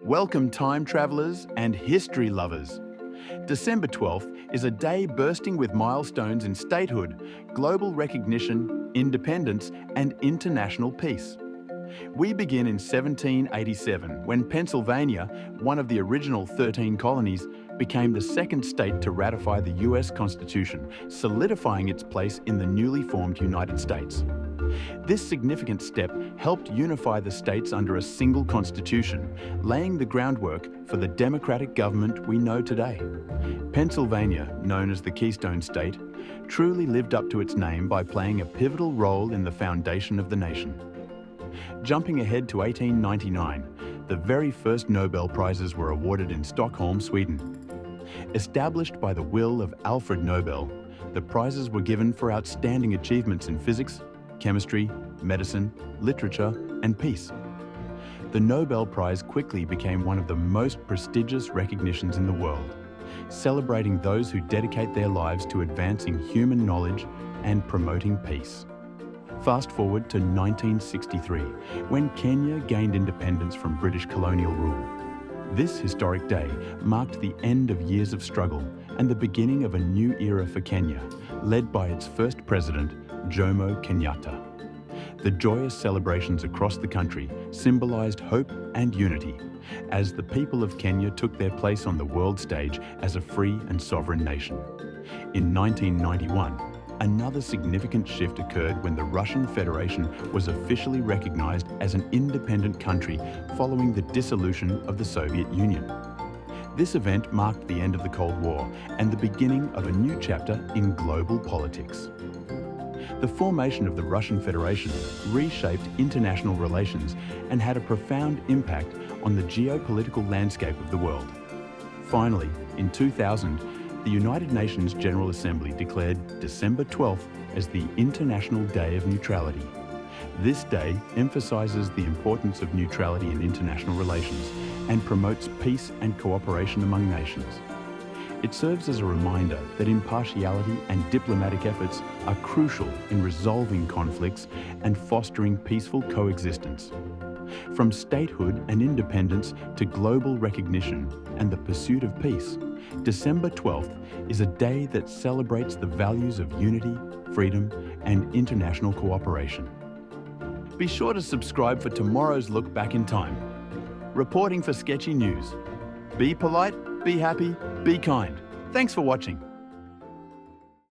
Welcome time travelers and history lovers. December 12th is a day bursting with milestones in statehood, global recognition, independence, and international peace. We begin in 1787 when Pennsylvania, one of the original 13 colonies, became the second state to ratify the US Constitution, solidifying its place in the newly formed United States. This significant step helped unify the states under a single constitution, laying the groundwork for the democratic government we know today. Pennsylvania, known as the Keystone State, truly lived up to its name by playing a pivotal role in the foundation of the nation. Jumping ahead to 1899, the very first Nobel Prizes were awarded in Stockholm, Sweden. Established by the will of Alfred Nobel, the prizes were given for outstanding achievements in physics, chemistry, medicine, literature, and peace. The Nobel Prize quickly became one of the most prestigious recognitions in the world, celebrating those who dedicate their lives to advancing human knowledge and promoting peace. Fast forward to 1963, when Kenya gained independence from British colonial rule. This historic day marked the end of years of struggle and the beginning of a new era for Kenya, led by its first president, Jomo Kenyatta. The joyous celebrations across the country symbolized hope and unity as the people of Kenya took their place on the world stage as a free and sovereign nation. In 1991, another significant shift occurred when the Russian Federation was officially recognized as an independent country following the dissolution of the Soviet Union. This event marked the end of the Cold War and the beginning of a new chapter in global politics. The formation of the Russian Federation reshaped international relations and had a profound impact on the geopolitical landscape of the world. Finally, in 2000, the United Nations General Assembly declared December 12th as the International Day of Neutrality. This day emphasizes the importance of neutrality in international relations and promotes peace and cooperation among nations. It serves as a reminder that impartiality and diplomatic efforts are crucial in resolving conflicts and fostering peaceful coexistence. From statehood and independence to global recognition and the pursuit of peace, December 12th is a day that celebrates the values of unity, freedom, and international cooperation. Be sure to subscribe for tomorrow's look back in time. Reporting for Sketchy News. Be polite, be happy, be kind. Thanks for watching.